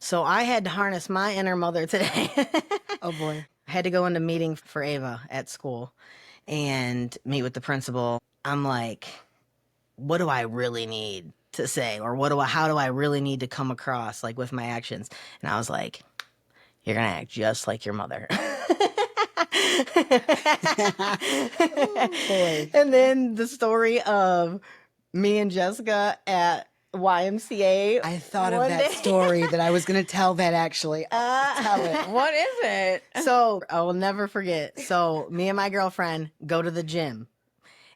So I had to harness my inner mother today. Oh boy. I had to go into meeting for Ava at school and meet with the principal. I'm like, what do I really need to say? Or how do I really need to come across like with my actions? And I was like, you're going to act just like your mother. Oh boy. And then the story of me and Jessica at YMCA. I thought of one that day. story that I was going to tell that actually. Tell it. What is it? So I will never forget. So me and my girlfriend go to the gym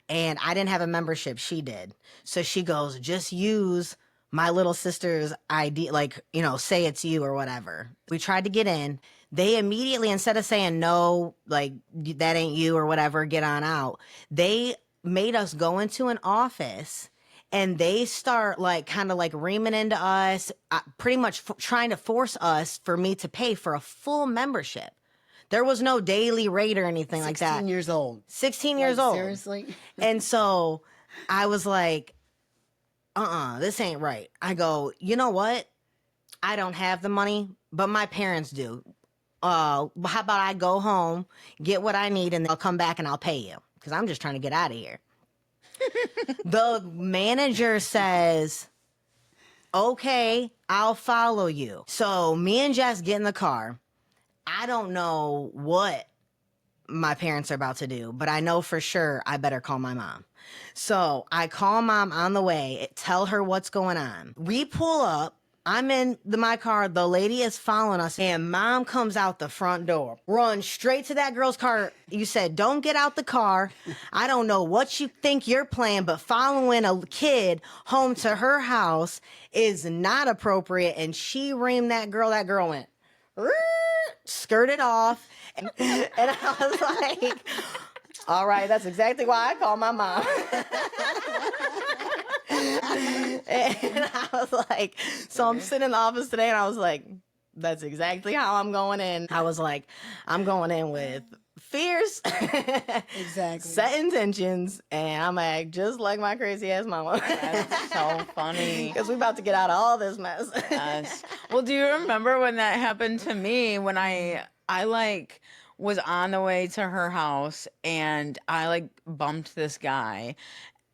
and I didn't have a membership. She did. So she goes, just use my little sister's ID, like, say it's you or whatever. We tried to get in. They immediately, instead of saying no, like that ain't you or whatever, get on out, they made us go into an office and they start like kind of like reaming into us, pretty much trying to force us for me to pay for a full membership. There was no daily rate or anything like that. 16 years old. 16 years old. Seriously? And so I was like, this ain't right. I go, you know what? I don't have the money, but my parents do. How about I go home, get what I need, and I'll come back and I'll pay you because I'm just trying to get out of here. The manager says, okay, I'll follow you. So me and Jess get in the car. I don't know what my parents are about to do, but I know for sure I better call my mom. So I call mom on the way, tell her what's going on. We pull up. I'm in my car. The lady is following us, and mom comes out the front door, runs straight to that girl's car. You said, don't get out the car. I don't know what you think you're playing, but following a kid home to her house is not appropriate. And she reamed that girl. That girl went, skirted off. And I was like, all right, that's exactly why I call my mom. And I was like, so I'm sitting in the office today and I was like, that's exactly how I'm going in. I was like, I'm going in with fierce, Exactly. set intentions, and I'm gonna act just like my crazy ass mama. That's so funny. Because we about to get out of all this mess. Yes. Well, do you remember when that happened to me when I like was on the way to her house and I like bumped this guy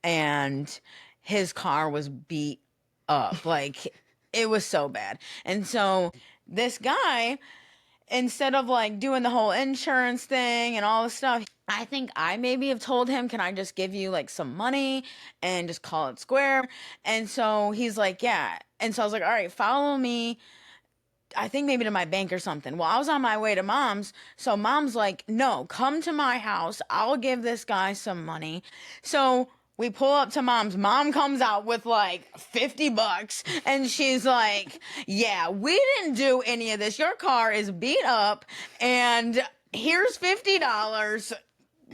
and his car was beat up. Like it was so bad. And so this guy, instead of like doing the whole insurance thing and all this stuff, I think I maybe have told him, can I just give you like some money and just call it square? And so he's like, yeah. And so I was like, all right, follow me. I think maybe to my bank or something. Well, I was on my way to mom's. So mom's like, no, come to my house. I'll give this guy some money. So we pull up to mom's. Mom comes out with like $50 and she's like, yeah, we didn't do any of this. Your car is beat up and here's $50.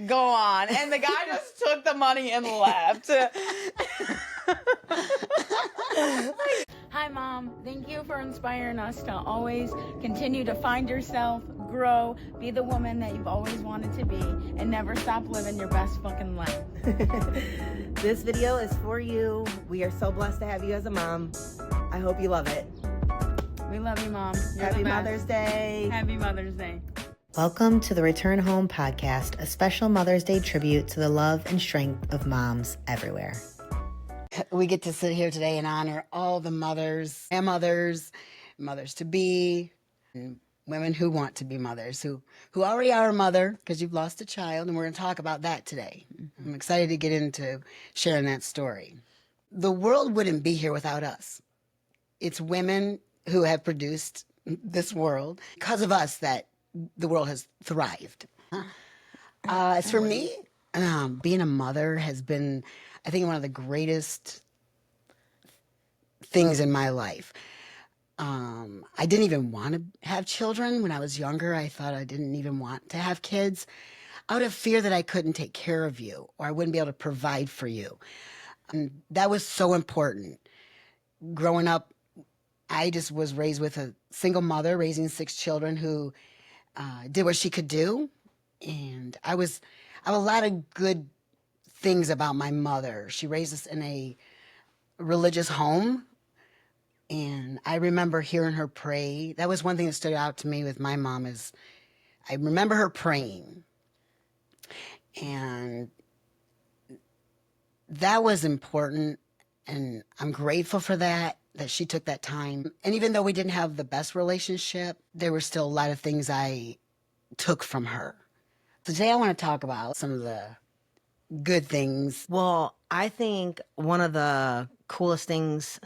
Go on. And the guy just took the money and left. Hi, Mom. Thank you for inspiring us to always continue to find yourself, grow, be the woman that you've always wanted to be, and never stop living your best fucking life. This video is for you. We are so blessed to have you as a mom. I hope you love it. We love you, Mom. You're Happy the best. Mother's Day. Happy Mother's Day. Welcome to the Return Home podcast, a special Mother's Day tribute to the love and strength of moms everywhere. We get to sit here today and honor all the mothers, grandmothers, mothers to be, and women who want to be mothers, who already are a mother because you've lost a child, and we're going to talk about that today. I'm excited to get into sharing that story. The world wouldn't be here without us. It's women who have produced this world because of us that the world has thrived. As for me, being a mother has been, I think, one of the greatest things in my life. I didn't even want to have children. When I was younger, I thought I didn't even want to have kids out of fear that I couldn't take care of you or I wouldn't be able to provide for you. And that was so important. Growing up, I just was raised with a single mother raising 6 children who did what she could do. And I have a lot of good things about my mother. She raised us in a religious home And I remember hearing her pray. That was one thing that stood out to me with my mom is I remember her praying. And that was important. And I'm grateful for that she took that time. And even though we didn't have the best relationship, there were still a lot of things I took from her. So today I want to talk about some of the good things. Well, I think one of the coolest things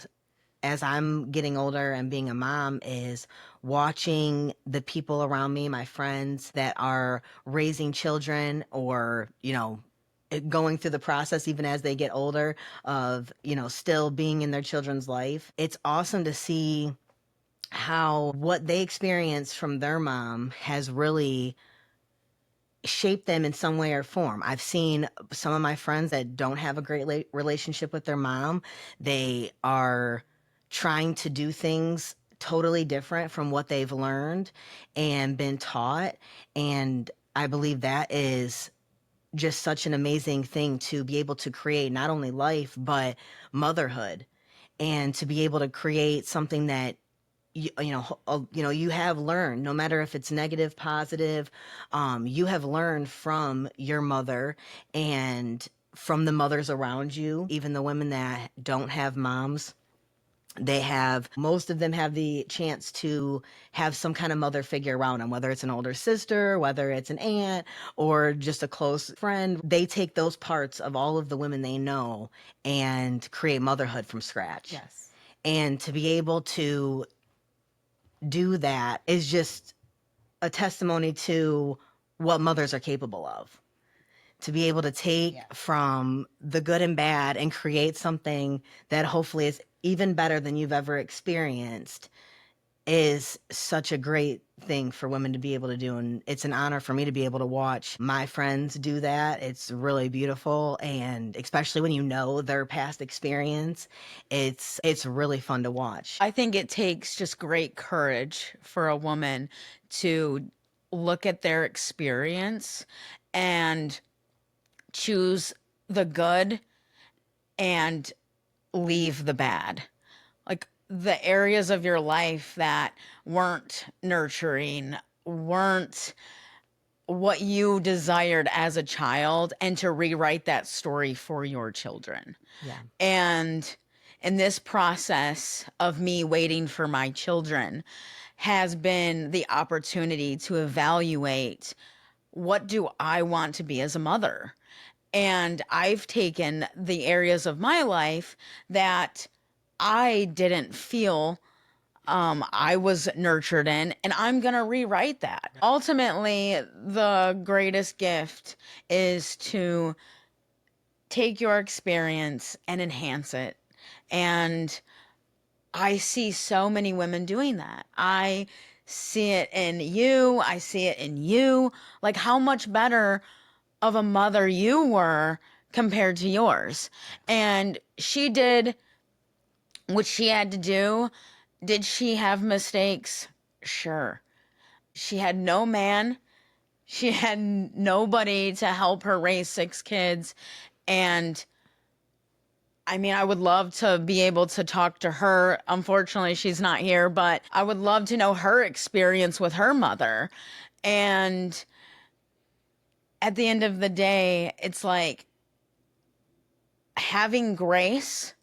as I'm getting older and being a mom is watching the people around me, my friends that are raising children or, going through the process even as they get older of, still being in their children's life. It's awesome to see how what they experienced from their mom has really shape them in some way or form. I've seen some of my friends that don't have a great relationship with their mom. They are trying to do things totally different from what they've learned and been taught. And I believe that is just such an amazing thing to be able to create not only life, but motherhood and to be able to create something that you have learned, no matter if it's negative, positive, you have learned from your mother and from the mothers around you. Even the women that don't have moms, most of them have the chance to have some kind of mother figure around them, whether it's an older sister, whether it's an aunt, or just a close friend. They take those parts of all of the women they know and create motherhood from scratch. Yes. And to be able to do that is just a testimony to what mothers are capable of. To be able to take from the good and bad and create something that hopefully is even better than you've ever experienced is such a great thing for women to be able to do. And it's an honor for me to be able to watch my friends do that. It's really beautiful. And especially when you know their past experience, it's really fun to watch. I think it takes just great courage for a woman to look at their experience and choose the good and leave the bad. Like the areas of your life that weren't nurturing, weren't what you desired as a child, and to rewrite that story for your children. Yeah. And in this process of me waiting for my children has been the opportunity to evaluate, what do I want to be as a mother? And I've taken the areas of my life that I didn't feel I was nurtured in, and I'm going to rewrite that. Ultimately, the greatest gift is to take your experience and enhance it. And I see so many women doing that. I see it in you. I see it in you. Like how much better of a mother you were compared to yours. And she did what she had to do. Did she have mistakes? Sure. She had no man. She had nobody to help her raise 6 kids. And I mean, I would love to be able to talk to her. Unfortunately, she's not here, but I would love to know her experience with her mother. And at the end of the day, it's like having grace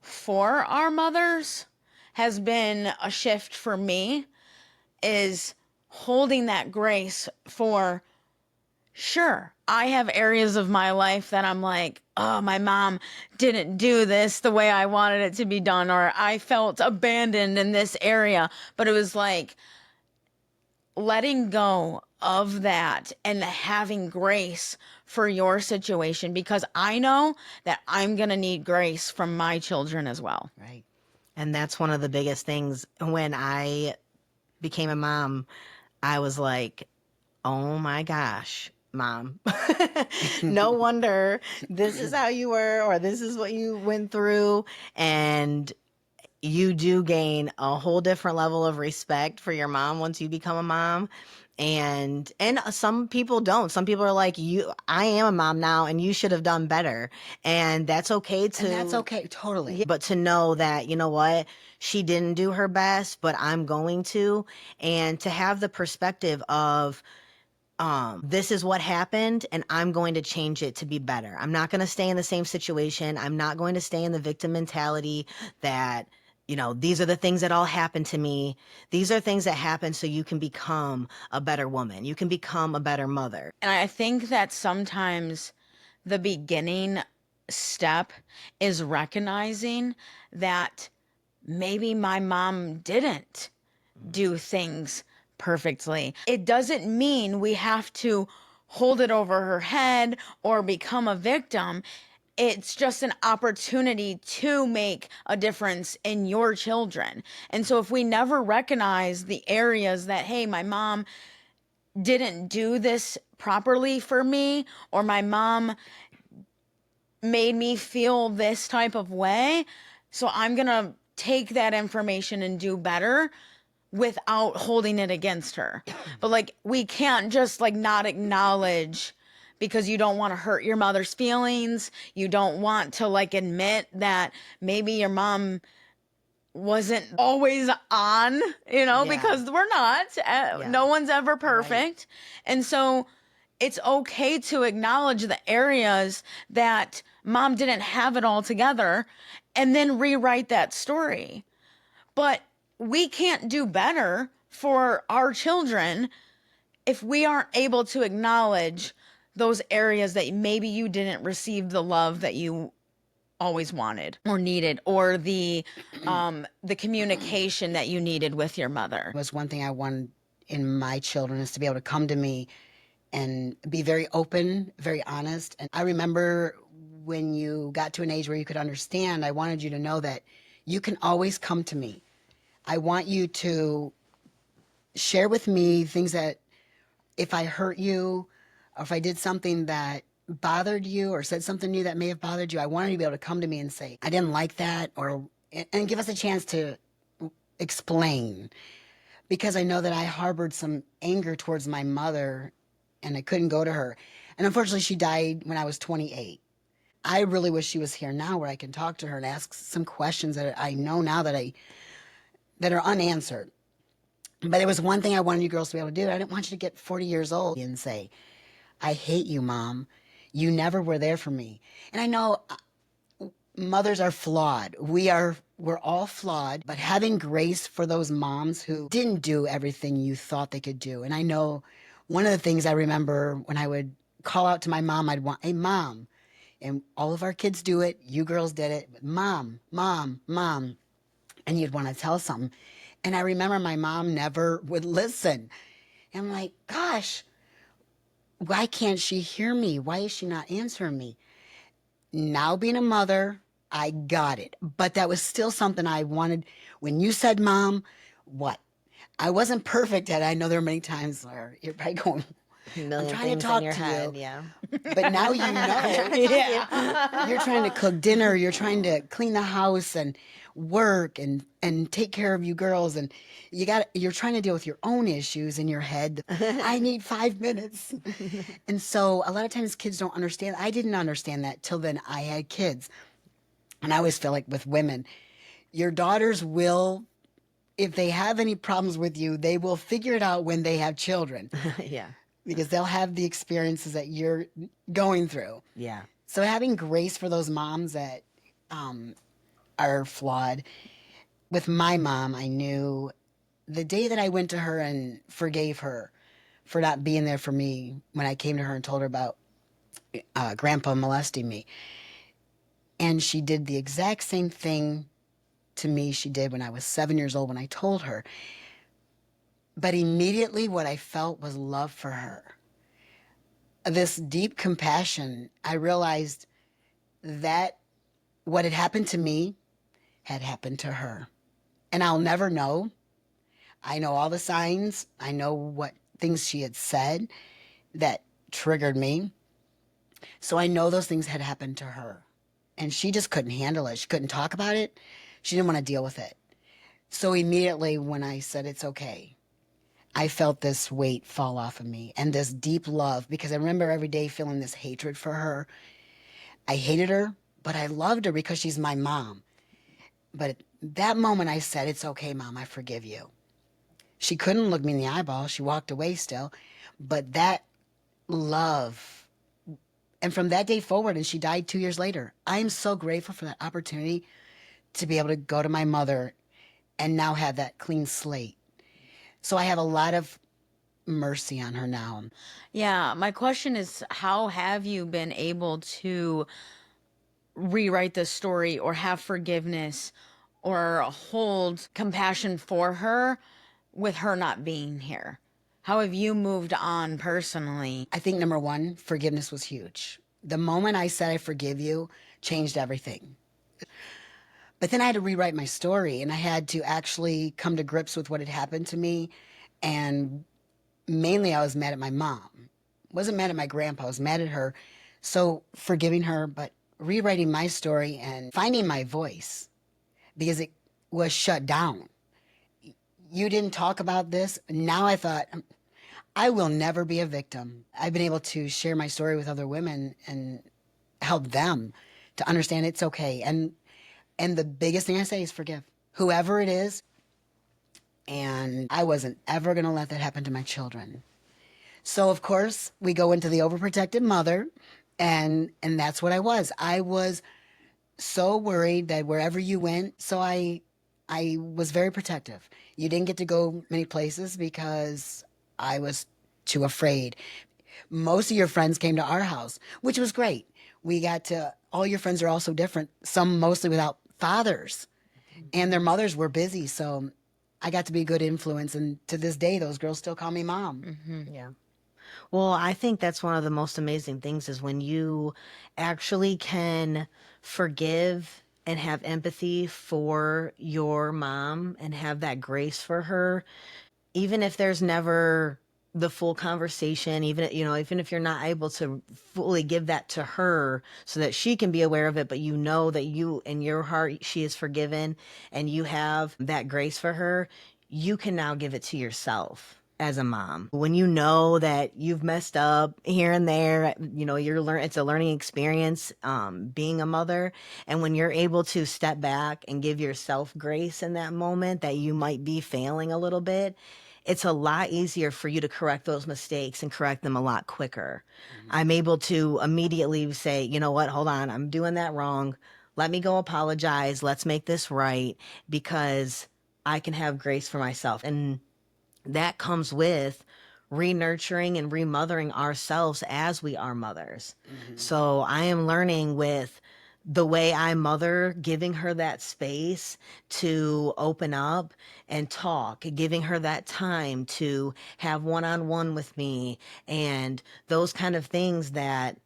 for our mothers has been a shift for me, is holding that grace for, sure, I have areas of my life that I'm like, oh, my mom didn't do this the way I wanted it to be done, or I felt abandoned in this area. But it was like letting go of that and having grace for your situation, because I know that I'm going to need grace from my children as well. Right. And that's one of the biggest things. When I became a mom, I was like, oh my gosh, mom. No wonder this is how you were, or this is what you went through. And you do gain a whole different level of respect for your mom once you become a mom. And some people don't. Some people are like, you, I am a mom now and you should have done better. And that's okay to, And that's okay, totally. but to know that, you know what, she didn't do her best, but I'm going to. And to have the perspective of, this is what happened and I'm going to change it to be better. I'm not going to stay in the same situation. I'm not going to stay in the victim mentality that, you know, these are the things that all happened to me. These are things that happen so you can become a better woman. You can become a better mother. And I think that sometimes the beginning step is recognizing that maybe my mom didn't do things perfectly. It doesn't mean we have to hold it over her head or become a victim. It's just an opportunity to make a difference in your children. And so if we never recognize the areas that, hey, my mom didn't do this properly for me, or my mom made me feel this type of way, so I'm going to take that information and do better without holding it against her. But like, we can't just like not acknowledge because you don't want to hurt your mother's feelings. You don't want to like admit that maybe your mom wasn't always on, you know, Yeah. because we're not. No one's ever perfect. And so it's okay to acknowledge the areas that mom didn't have it all together and then rewrite that story. But we can't do better for our children if we aren't able to acknowledge those areas that maybe you didn't receive the love that you always wanted or needed, or the communication that you needed with your mother. Was one thing I wanted in my children is to be able to come to me and be very open, very honest. And I remember when you got to an age where you could understand, I wanted you to know that you can always come to me. I want you to share with me things that if I hurt you or if I did something that bothered you or said something new that may have bothered you, I wanted you to be able to come to me and say, I didn't like that, or and give us a chance to explain. Because I know that I harbored some anger towards my mother and I couldn't go to her. And unfortunately, she died when I was 28. I really wish she was here now where I can talk to her and ask some questions that I know now that are unanswered. But it was one thing I wanted you girls to be able to do. I didn't want you to get 40 years old and say, I hate you, Mom. You never were there for me. And I know mothers are flawed. We're all flawed, but having grace for those moms who didn't do everything you thought they could do. And I know one of the things I remember when I would call out to my mom, I'd want, hey, Mom. And all of our kids do it. You girls did it. But Mom, Mom, Mom. And you'd want to tell something. And I remember my mom never would listen. And I'm like, gosh, why can't she hear me? Why is she not answering me? Now being a mother, I got it. But that was still something I wanted. When you said, Mom, what? I wasn't perfect at it. I know there are many times where you're probably going, I'm trying to talk to you. Yeah. But now you know. Yeah. You're trying to cook dinner. You're trying to clean the house and work and take care of you girls. And you're trying to deal with your own issues in your head. I need 5 minutes. And so a lot of times kids don't understand. I didn't understand that till then I had kids. And I always feel like with women, your daughters will, if they have any problems with you, they will figure it out when they have children. Yeah. Because they'll have the experiences that you're going through. Yeah. So having grace for those moms that are flawed. With my mom, I knew the day that I went to her and forgave her for not being there for me when I came to her and told her about Grandpa molesting me. And she did the exact same thing to me she did when I was 7 years old when I told her. But immediately what I felt was love for her. This deep compassion. I realized that what had happened to me had happened to her. And I'll never know. I know all the signs. I know what things she had said that triggered me. So I know those things had happened to her. And she just couldn't handle it. She couldn't talk about it. She didn't want to deal with it. So immediately when I said it's okay, I felt this weight fall off of me and this deep love, because I remember every day feeling this hatred for her. I hated her, but I loved her because she's my mom. But at that moment I said, it's okay, Mom, I forgive you. She couldn't look me in the eyeball. She walked away still. But that love, and from that day forward, and she died 2 years later, I am so grateful for that opportunity to be able to go to my mother and now have that clean slate. So I have a lot of mercy on her now. Yeah, my question is, how have you been able to rewrite the story or have forgiveness or hold compassion for her with her not being here? How have you moved on personally? I think number one, forgiveness was huge. The moment I said I forgive you changed everything. But then I had to rewrite my story, and I had to actually come to grips with what had happened to me. And mainly I was mad at my mom. Wasn't mad at my grandpa, I was mad at her. So forgiving her, but rewriting my story and finding my voice, because it was shut down. You didn't talk about this. Now I thought, I will never be a victim. I've been able to share my story with other women and help them to understand it's okay. And the biggest thing I say is forgive whoever it is. And I wasn't ever going to let that happen to my children. So of course we go into the overprotected mother, and that's what I was. I was so worried that wherever you went, so I was very protective. You didn't get to go many places because I was too afraid. Most of your friends came to our house, which was great. We got to, all your friends are also different, some mostly without fathers, and their mothers were busy. So I got to be a good influence. And to this day, those girls still call me mom. Yeah. Well, I think that's one of the most amazing things is when you actually can forgive and have empathy for your mom and have that grace for her, even if there's never the full conversation, even even if you're not able to fully give that to her so that she can be aware of it, but you know that you in your heart she is forgiven and you have that grace for her, you can now give it to yourself as a mom. When you know that you've messed up here and there, it's a learning experience, being a mother. And when you're able to step back and give yourself grace in that moment that you might be failing a little bit, it's a lot easier for you to correct those mistakes and correct them a lot quicker. I'm able to immediately say, you know what, hold on, I'm doing that wrong. Let me go apologize. Let's make this right, because I can have grace for myself. And that comes with re-nurturing and remothering ourselves as we are mothers. So I am learning with the way I mother, giving her that space to open up and talk, giving her that time to have one-on-one with me, and those kind of things that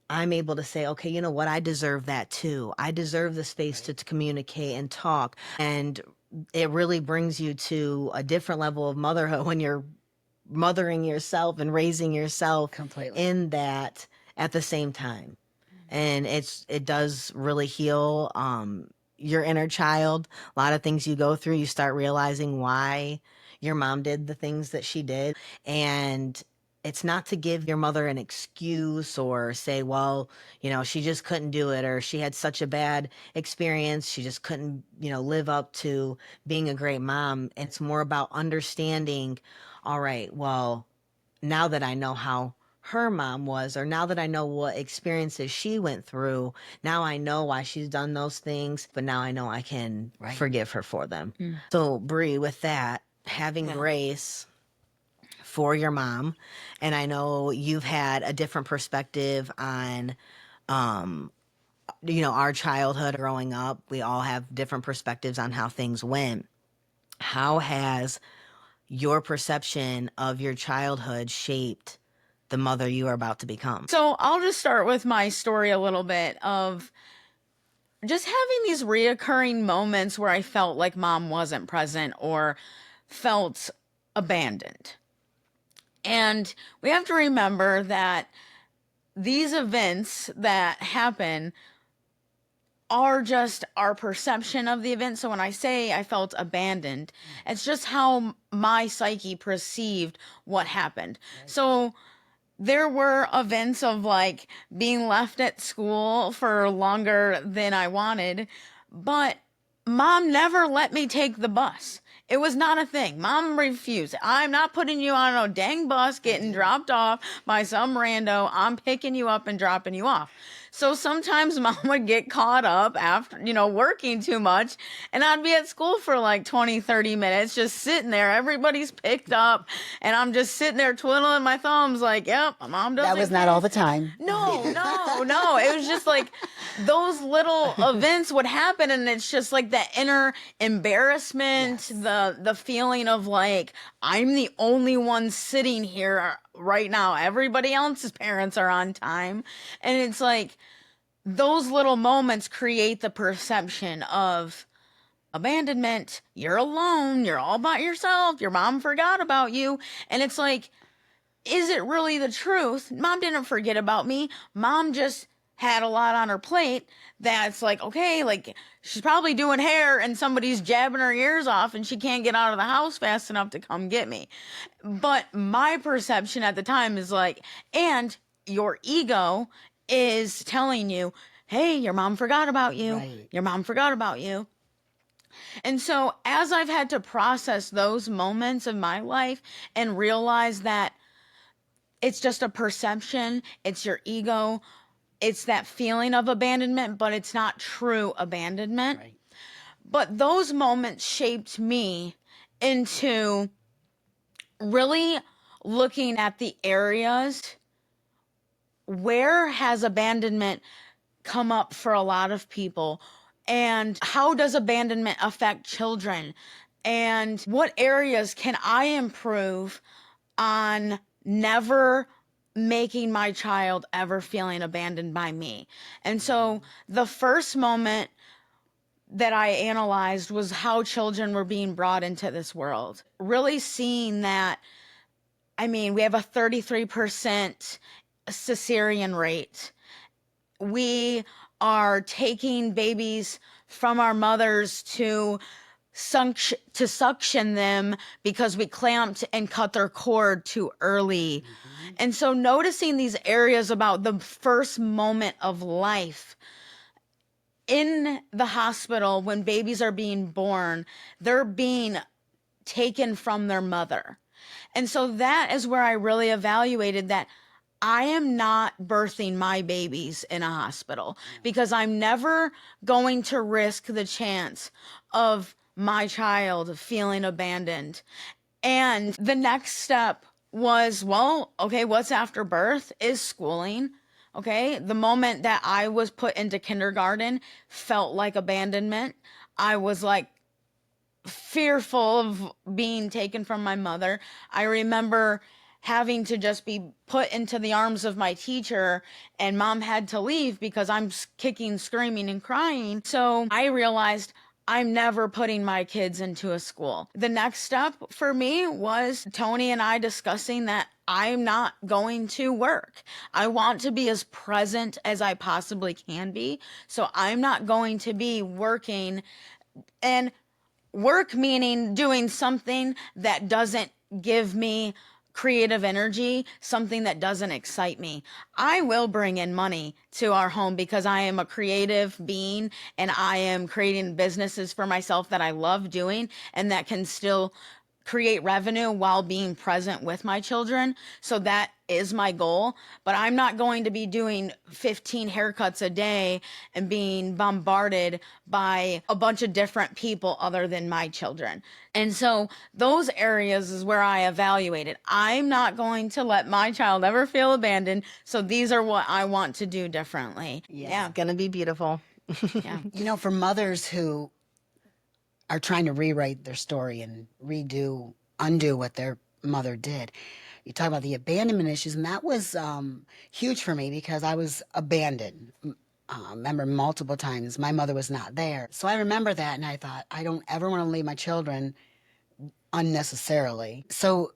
I'm able to say, okay, you know what? I deserve that too. I deserve the space to communicate and talk. And it really brings you to a different level of motherhood when you're mothering yourself and raising yourself Completely. in that at the same time. And it does really heal your inner child. A lot of things you go through, you start realizing why your mom did the things that she did. And it's not to give your mother an excuse or say, well, she just couldn't do it, or she had such a bad experience, she just couldn't, live up to being a great mom. It's more about understanding, all right, well, now that I know how her mom was, or now that I know what experiences she went through, now I know why she's done those things, but now I know I can forgive her for them. So, Bree, with that, having grace for your mom, and I know you've had a different perspective on our childhood growing up. We all have different perspectives on how things went. How has your perception of your childhood shaped the mother you are about to become? So I'll just start with my story a little bit of just having these reoccurring moments where I felt like mom wasn't present or felt abandoned. And we have to remember that these events that happen are just our perception of the event. So when I say I felt abandoned, it's just how my psyche perceived what happened. So there were events of like being left at school for longer than I wanted, but mom never let me take the bus. It was not a thing. Mom refused. I'm not putting you on a dang bus getting dropped off by some rando. I'm picking you up and dropping you off. So sometimes mom would get caught up after, working too much, and I'd be at school for like 20, 30 minutes, just sitting there. Everybody's picked up, and I'm just sitting there twiddling my thumbs like, yep, my mom doesn't That was not care. all the time. No. It was just like those little events would happen, and it's just like that inner embarrassment, the feeling of like, I'm the only one sitting here right now. Everybody else's parents are on time. And it's like those little moments create the perception of abandonment. You're alone. You're all by yourself. Your mom forgot about you. And it's like, is it really the truth? Mom didn't forget about me. Mom just had a lot on her plate that's like, okay, like she's probably doing hair and somebody's jabbing her ears off and she can't get out of the house fast enough to come get me. But my perception at the time is like, and your ego is telling you, hey, your mom forgot about you. Right. Your mom forgot about you. And so as I've had to process those moments of my life and realize that it's just a perception, it's your ego, it's that feeling of abandonment, but it's not true abandonment. Right. But those moments shaped me into really looking at the areas where has abandonment come up for a lot of people, and how does abandonment affect children, and what areas can I improve on never making my child ever feeling abandoned by me. And so the first moment that I analyzed was how children were being brought into this world. Really seeing that, we have a 33% cesarean rate. We are taking babies from our mothers to suction them because we clamped and cut their cord too early. Mm-hmm. And so noticing these areas about the first moment of life in the hospital, when babies are being born, they're being taken from their mother. And so that is where I really evaluated that I am not birthing my babies in a hospital, because I'm never going to risk the chance of my child feeling abandoned. And the next step was, well, okay, what's after birth is schooling. Okay, the moment that I was put into kindergarten felt like abandonment. I was like fearful of being taken from my mother. I remember having to just be put into the arms of my teacher, and mom had to leave because I'm kicking, screaming, and crying. So I realized I'm never putting my kids into a school. The next step for me was Tony and I discussing that I'm not going to work. I want to be as present as I possibly can be. So I'm not going to be working, and work meaning doing something that doesn't give me creative energy, something that doesn't excite me. I will bring in money to our home because I am a creative being and I am creating businesses for myself that I love doing and that can still create revenue while being present with my children. So that is my goal, but I'm not going to be doing 15 haircuts a day and being bombarded by a bunch of different people other than my children. And so those areas is where I evaluated. I'm not going to let my child ever feel abandoned. So these are what I want to do differently. Yeah. It's gonna be beautiful. Yeah. For mothers who are trying to rewrite their story and undo what their mother did. You talk about the abandonment issues, and that was huge for me because I was abandoned. Remember multiple times my mother was not there. So I remember that, and I thought, I don't ever want to leave my children unnecessarily. So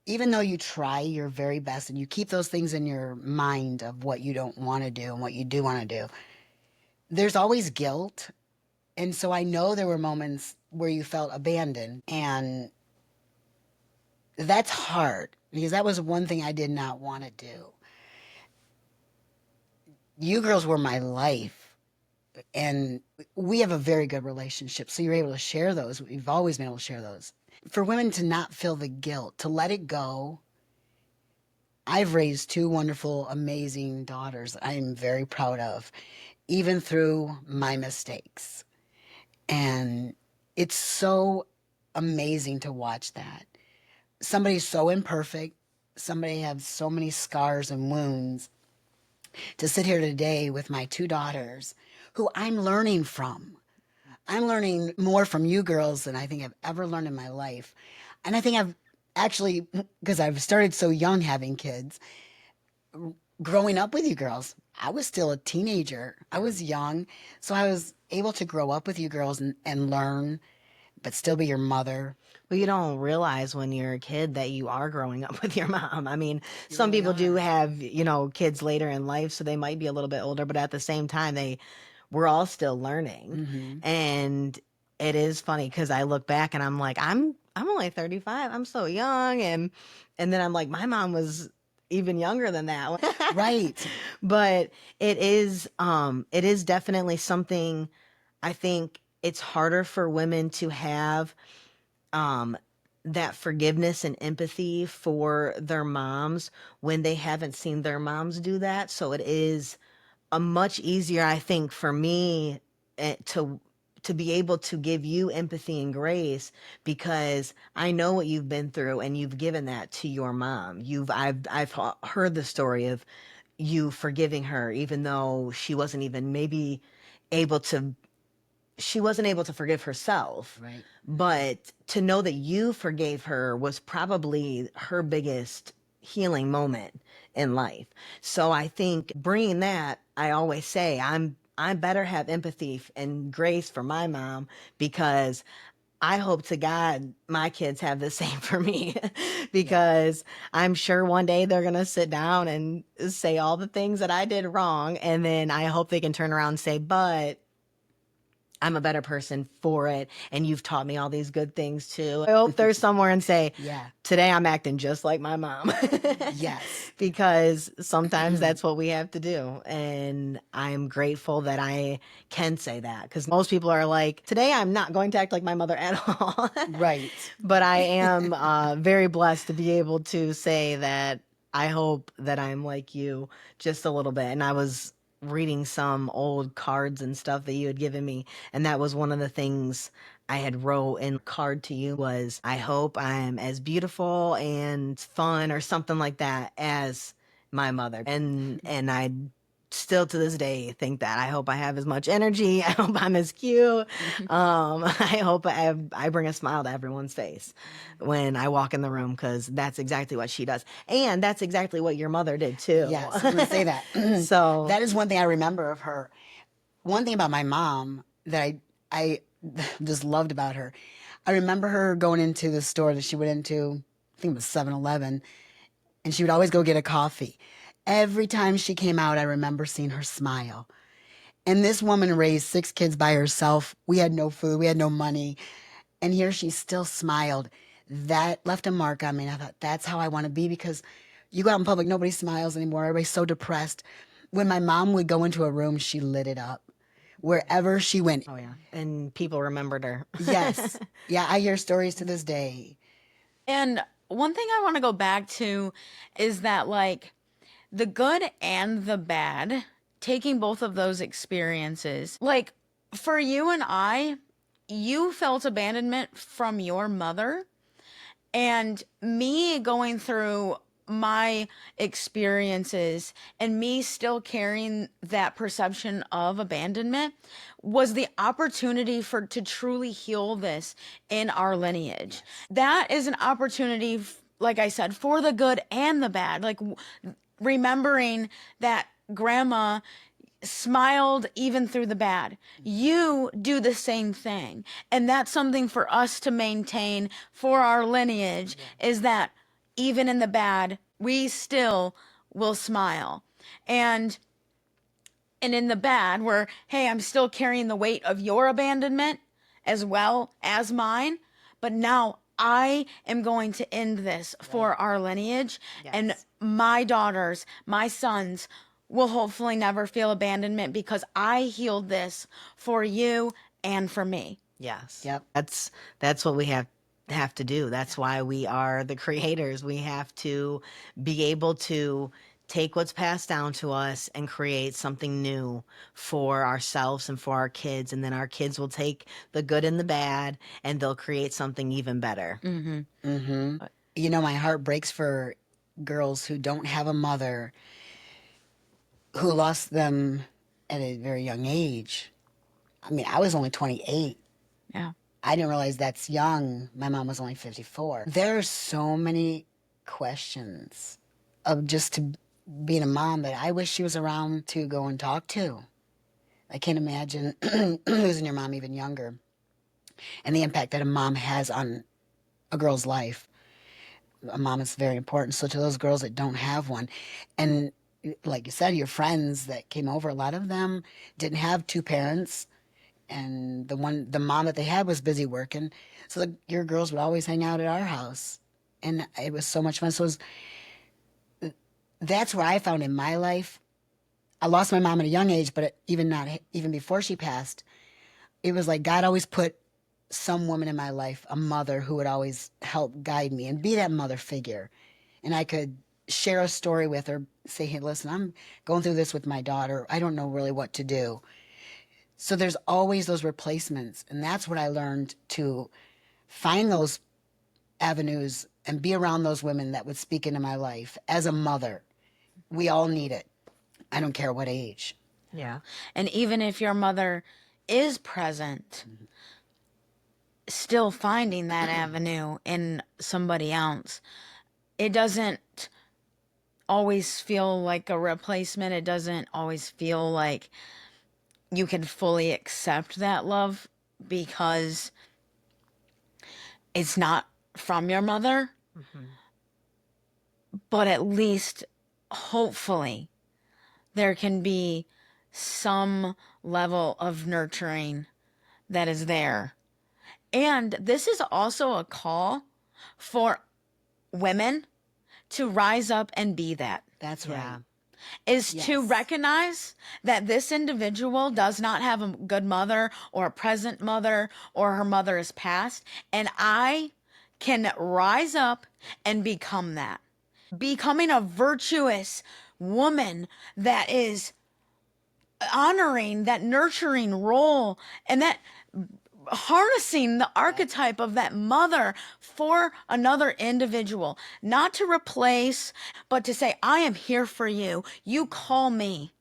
even though you try your very best and you keep those things in your mind of what you don't want to do and what you do want to do, there's always guilt. And so I know there were moments where you felt abandoned. And that's hard because that was one thing I did not want to do. You girls were my life. And we have a very good relationship. So you're able to share those. We've always been able to share those. For women to not feel the guilt, to let it go. I've raised two wonderful, amazing daughters I'm very proud of, even through my mistakes. And it's so amazing to watch that. Somebody's so imperfect, somebody has so many scars and wounds, to sit here today with my two daughters who I'm learning from. I'm learning more from you girls than I think I've ever learned in my life. And I think I've actually, because I've started so young having kids, growing up with you girls, I was still a teenager. I was young. So I was able to grow up with you girls and learn, but still be your mother. Well, you don't realize when you're a kid that you are growing up with your mom. I mean, some really people do are. have, kids later in life, so they might be a little bit older, but at the same time, we're all still learning. Mm-hmm. And it is funny because I look back and I'm like, I'm only 35. I'm so young. And then I'm like, my mom was even younger than that. Right. But it is definitely something. I think it's harder for women to have um that forgiveness and empathy for their moms when they haven't seen their moms do that. So it is a much easier, I think, for me to be able to give you empathy and grace because I know what you've been through and you've given that to your mom. I've heard the story of you forgiving her even though able to she wasn't able to forgive herself. Right. But to know that you forgave her was probably her biggest healing moment in life. So I think bringing that, I always say I better have empathy and grace for my mom because I hope to God my kids have the same for me because I'm sure one day they're going to sit down and say all the things that I did wrong. And then I hope they can turn around and say, but I'm a better person for it. And you've taught me all these good things too. I hope they're somewhere and say, Yeah. today I'm acting just like my mom. Yes. Because sometimes that's what we have to do. And I'm grateful that I can say that because most people are like, today I'm not going to act like my mother at all. Right. But I am very blessed to be able to say that I hope that I'm like you just a little bit. And I was reading some old cards and stuff that you had given me, and that was one of the things I had wrote in card to you was I hope I'm as beautiful and fun or something like that as my mother. And I still to this day think that I hope I have as much energy. I hope I'm as cute. I hope I bring a smile to everyone's face when I walk in the room because that's exactly what she does. And that's exactly what your mother did too. Yes, I'm going to say that. So that is one thing I remember of her. One thing about my mom that I just loved about her. I remember her going into the store that she went into, I think it was 7-Eleven, and she would always go get a coffee. Every time she came out, I remember seeing her smile. And this woman raised 6 kids by herself. We had no food, we had no money. And here she still smiled. That left a mark on me. And I thought, that's how I want to be because you go out in public, nobody smiles anymore. Everybody's so depressed. When my mom would go into a room, she lit it up. Wherever she went. oh yeah, and people remembered her. Yes. Yeah, I hear stories to this day. And one thing I want to go back to is that, like, the good and the bad, taking both of those experiences, like, for you and I, you felt abandonment from your mother, and me going through my experiences and me still carrying that perception of abandonment was the opportunity for to truly heal this in our lineage. That is an opportunity, like I said, for the good and the bad. Like remembering that grandma smiled even through the bad. You do the same thing. And that's something for us to maintain for our lineage is that even in the bad, we still will smile. And and in the bad, where, hey, I'm still carrying the weight of your abandonment as well as mine, but now I am going to end this for our lineage, and Yes. my daughters, my sons will hopefully never feel abandonment because I healed this for you and for me. Yes. Yep. That's what we have to do. That's why we are the creators. We have to be able to take what's passed down to us and create something new for ourselves and for our kids, and then our kids will take the good and the bad and they'll create something even better. You know, my heart breaks for girls who don't have a mother, who lost them at a very young age. I mean, I was only 28. Yeah. I didn't realize that's young. My mom was only 54. There are so many questions of just to being a mom that I wish she was around to go and talk to. I can't imagine losing your mom even younger, and the impact that a mom has on a girl's life. A mom is very important. So to those girls that don't have one, and like you said, your friends that came over, a lot of them didn't have two parents, and the mom that they had was busy working. So your girls would always hang out at our house, and it was so much fun. So that's where I found in my life. I lost my mom at a young age, but even before she passed, it was like God always put some woman in my life, a mother who would always help guide me and be that mother figure. And I could share a story with her, say, hey, listen, I'm going through this with my daughter. I don't know really what to do. So there's always those replacements. And that's what I learned, to find those avenues and be around those women that would speak into my life as a mother. We all need it. I don't care what age. Yeah. And even if your mother is present, still finding that avenue in somebody else, it doesn't always feel like a replacement. It doesn't always feel like you can fully accept that love because it's not from your mother. But at least, hopefully, there can be some level of nurturing that is there. And this is also a call for women to rise up and be that. That's Yeah. right. Is to Yes. recognize that this individual does not have a good mother or a present mother, or her mother is passed, and I can rise up and become that. Becoming a virtuous woman that is honoring that nurturing role, and that harnessing the archetype of that mother for another individual, not to replace, but to say, I am here for you. You call me.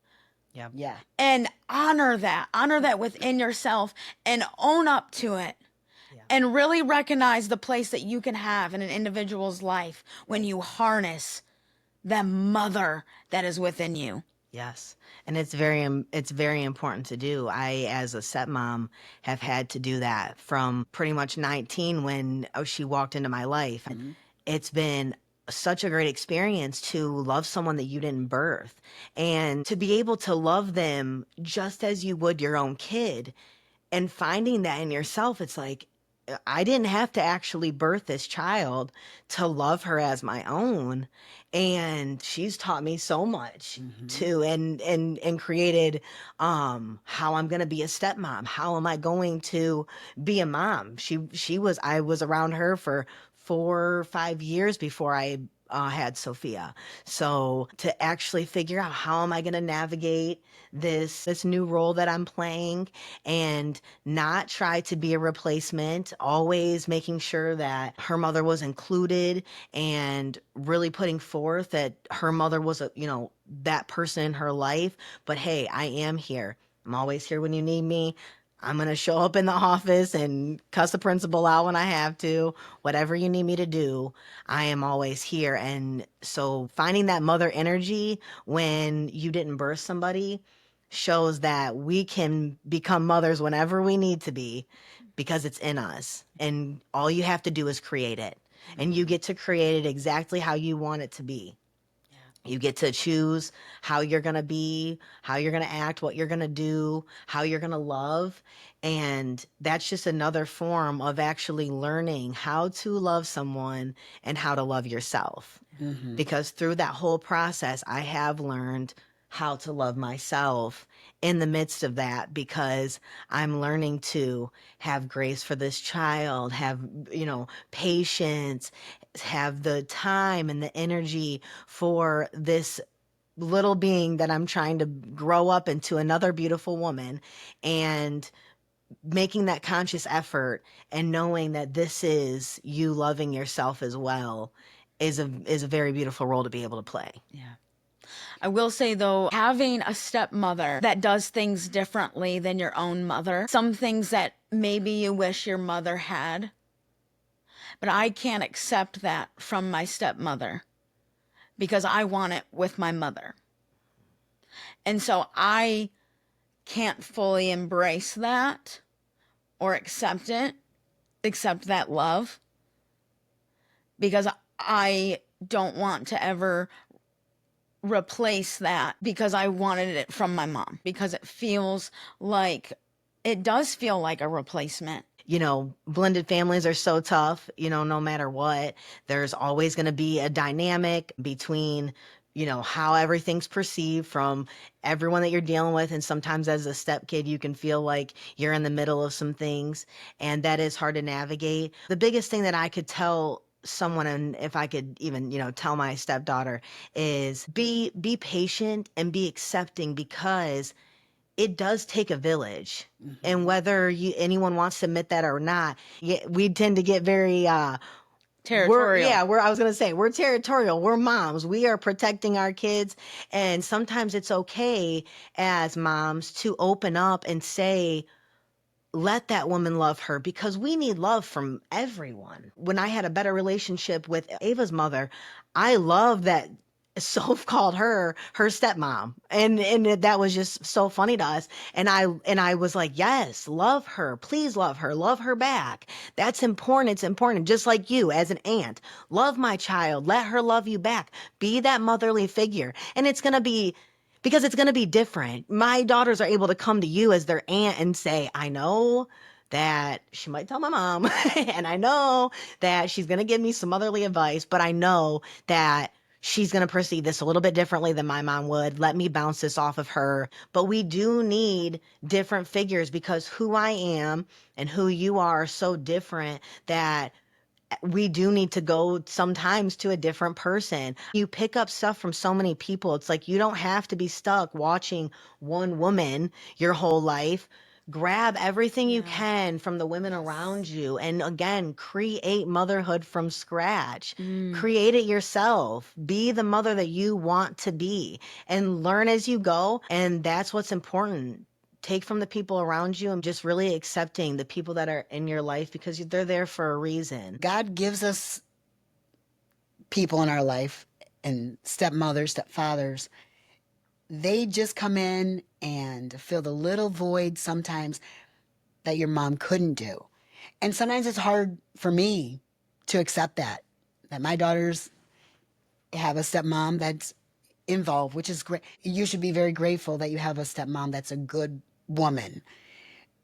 Yep. Yeah. And honor that within yourself, and own up to it. Yeah. And really recognize the place that you can have in an individual's life when you harness the mother that is within you. Yes. And it's very important to do. I, as a stepmom, have had to do that from pretty much 19 when she walked into my life. It's been such a great experience to love someone that you didn't birth, and to be able to love them just as you would your own kid, and finding that in yourself. It's like, I didn't have to actually birth this child to love her as my own. And she's taught me so much too, and created how I'm gonna be a stepmom. How am I going to be a mom? I was around her for 4 or 5 years before I had Sophia. So to actually figure out how am I going to navigate this new role that I'm playing, and not try to be a replacement, always making sure that her mother was included, and really putting forth that her mother was that person in her life. But hey, I am here. I'm always here when you need me. I'm going to show up in the office and cuss the principal out when I have to. Whatever you need me to do, I am always here. And so finding that mother energy when you didn't birth somebody shows that we can become mothers whenever we need to be, because it's in us. And all you have to do is create it. And you get to create it exactly how you want it to be. You get to choose how you're going to be, how you're going to act, what you're going to do, how you're going to love. And that's just another form of actually learning how to love someone and how to love yourself. Because through that whole process, I have learned how to love myself in the midst of that, because I'm learning to have grace for this child, have, patience, have the time and the energy for this little being that I'm trying to grow up into another beautiful woman, and making that conscious effort and knowing that this is you loving yourself as well is a very beautiful role to be able to play. Yeah. I will say though, having a stepmother that does things differently than your own mother, some things that maybe you wish your mother had, but I can't accept that from my stepmother because I want it with my mother. And so I can't fully embrace that or accept that love, because I don't want to ever replace that because I wanted it from my mom, because it does feel like a replacement. Blended families are so tough, no matter what. There's always going to be a dynamic between, how everything's perceived from everyone that you're dealing with. And sometimes as a stepkid, you can feel like you're in the middle of some things, and that is hard to navigate. The biggest thing that I could tell someone, and if I could even, tell my stepdaughter, is be patient and be accepting, because it does take a village. And whether anyone wants to admit that or not, we tend to get very Territorial. I was gonna say, we're territorial. We're moms. We are protecting our kids, and sometimes it's okay as moms to open up and say, let that woman love her, because we need love from everyone. When I had a better relationship with Ava's mother, I love that Soph called her stepmom, and that was just so funny to us. And I was like, yes, love her, please love her back. That's important. It's important. Just like you as an aunt, love my child, let her love you back. Be that motherly figure, and it's gonna be, because it's going to be different. My daughters are able to come to you as their aunt and say, I know that she might tell my mom, and I know that she's going to give me some motherly advice, but I know that she's going to perceive this a little bit differently than my mom would. Let me bounce this off of her. But we do need different figures, because who I am and who you are so different that we do need to go sometimes to a different person. You pick up stuff from so many people. It's like you don't have to be stuck watching one woman your whole life. Grab everything you can from the women around you. And again, create motherhood from scratch. Create it yourself. Be the mother that you want to be, and learn as you go. And that's what's important. Take from the people around you, and just really accepting the people that are in your life, because they're there for a reason. God gives us people in our life, and stepmothers, stepfathers. They just come in and fill the little void sometimes that your mom couldn't do. And sometimes it's hard for me to accept that my daughters have a stepmom that's involved, which is great. You should be very grateful that you have a stepmom that's a good woman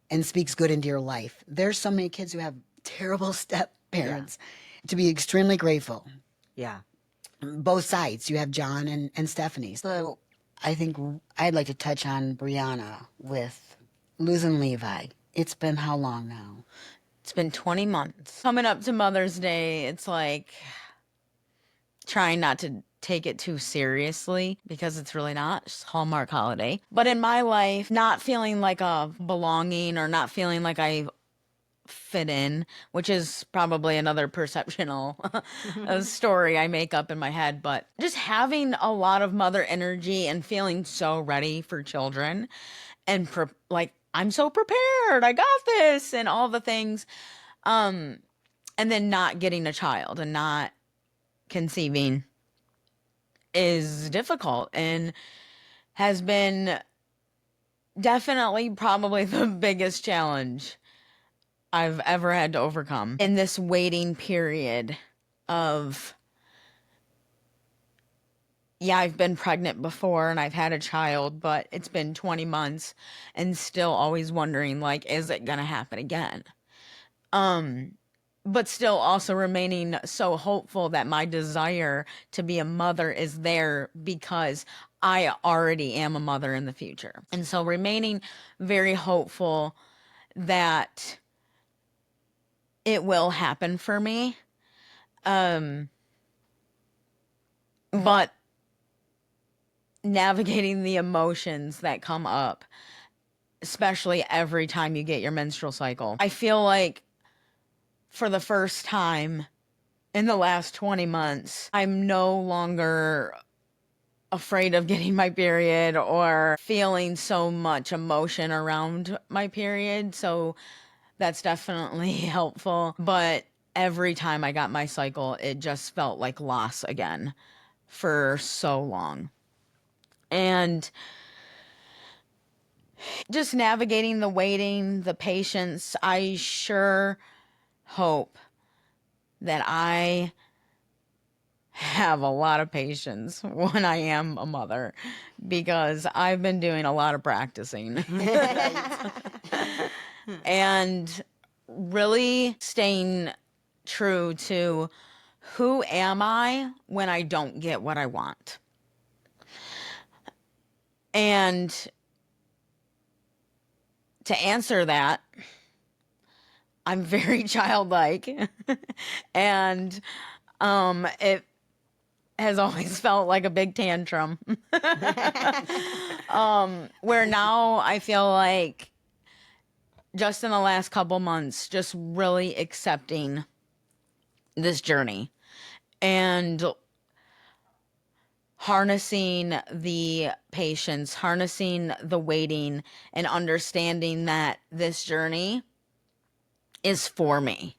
and speaks good into your life. There's so many kids who have terrible step parents. To be extremely grateful. Yeah. Both sides. You have John and Stephanie. So I think I'd like to touch on Brianna with losing Levi. It's been how long now? It's been 20 months. Coming up to Mother's Day, it's like trying not to take it too seriously, because it's really not. It's a Hallmark holiday. But in my life, not feeling like a belonging, or not feeling like I fit in, which is probably another perceptional story I make up in my head, but just having a lot of mother energy and feeling so ready for children, and like, I'm so prepared, I got this, and all the things, and then not getting a child and not conceiving is difficult, and has been definitely probably the biggest challenge I've ever had to overcome in this waiting period of yeah, I've been pregnant before and I've had a child, but it's been 20 months and still always wondering, like, is it going to happen again? But still also remaining so hopeful that my desire to be a mother is there because I already am a mother in the future. And so remaining very hopeful that it will happen for me. But navigating the emotions that come up, especially every time you get your menstrual cycle. I feel like for the first time in the last 20 months, I'm no longer afraid of getting my period or feeling so much emotion around my period. So that's definitely helpful. But every time I got my cycle, it just felt like loss again for so long. And just navigating the waiting, the patience, I sure hope that I have a lot of patience when I am a mother because I've been doing a lot of practicing and really staying true to who am I when I don't get what I want. And to answer that, I'm very childlike and it has always felt like a big tantrum. Where now I feel like just in the last couple months, just really accepting this journey and harnessing the patience, harnessing the waiting, and understanding that this journey is for me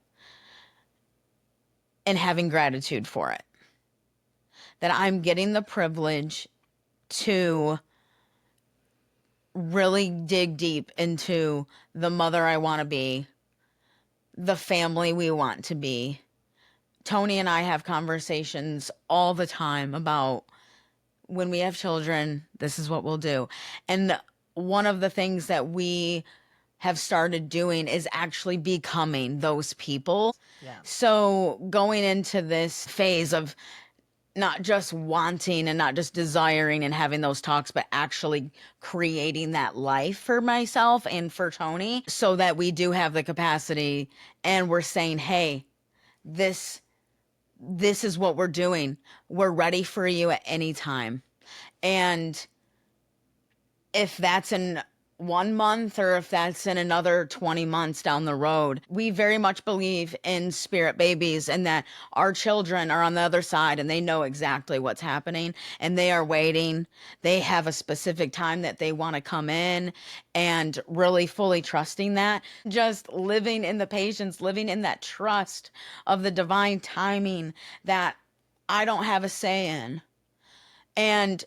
and having gratitude for it. That I'm getting the privilege to really dig deep into the mother I want to be, the family we want to be. Tony and I have conversations all the time about when we have children, this is what we'll do. And one of the things that we have started doing is actually becoming those people. Yeah. So going into this phase of not just wanting and not just desiring and having those talks, but actually creating that life for myself and for Tony so that we do have the capacity and we're saying, hey, this is what we're doing. We're ready for you at any time. And if that's in 1 month or if that's in another 20 months down the road, we very much believe in spirit babies and that our children are on the other side and they know exactly what's happening and they are waiting. They have a specific time that they want to come in and really fully trusting that. Just living in the patience, living in that trust of the divine timing that I don't have a say in. And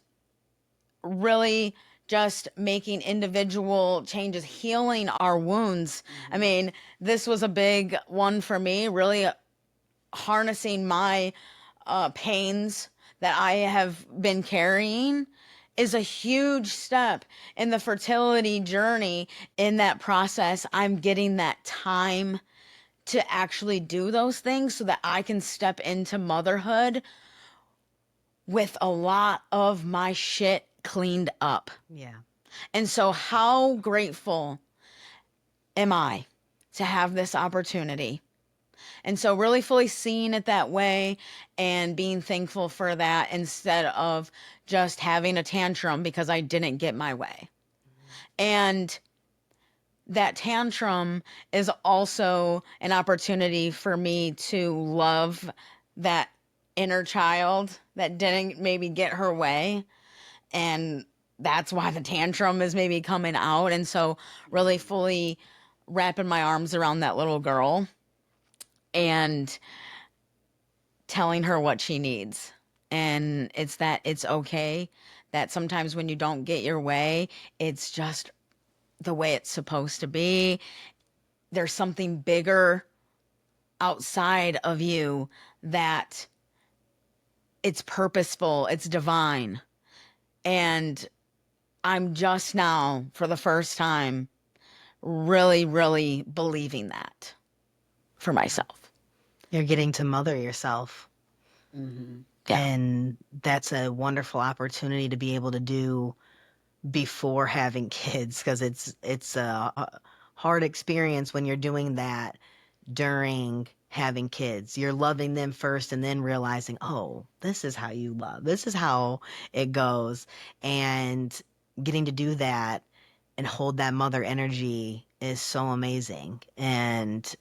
really just making individual changes, healing our wounds. I mean, this was a big one for me, really harnessing my pains that I have been carrying is a huge step in the fertility journey. In that process, I'm getting that time to actually do those things so that I can step into motherhood with a lot of my shit cleaned up. Yeah. And so how grateful am I to have this opportunity? And so really fully seeing it that way and being thankful for that instead of just having a tantrum because I didn't get my way. And that tantrum is also an opportunity for me to love that inner child that didn't maybe get her way. And that's why the tantrum is maybe coming out. And so really fully wrapping my arms around that little girl and telling her what she needs. And it's that it's okay that sometimes when you don't get your way, it's just the way it's supposed to be. There's something bigger outside of you that it's purposeful, it's divine. And I'm just now, for the first time, really, really believing that for myself. You're getting to mother yourself. Mm-hmm. Yeah. And that's a wonderful opportunity to be able to do before having kids, because it's a hard experience when you're doing that during having kids. You're loving them first and then realizing, oh, this is how you love. This is how it goes. And getting to do that and hold that mother energy is so amazing. And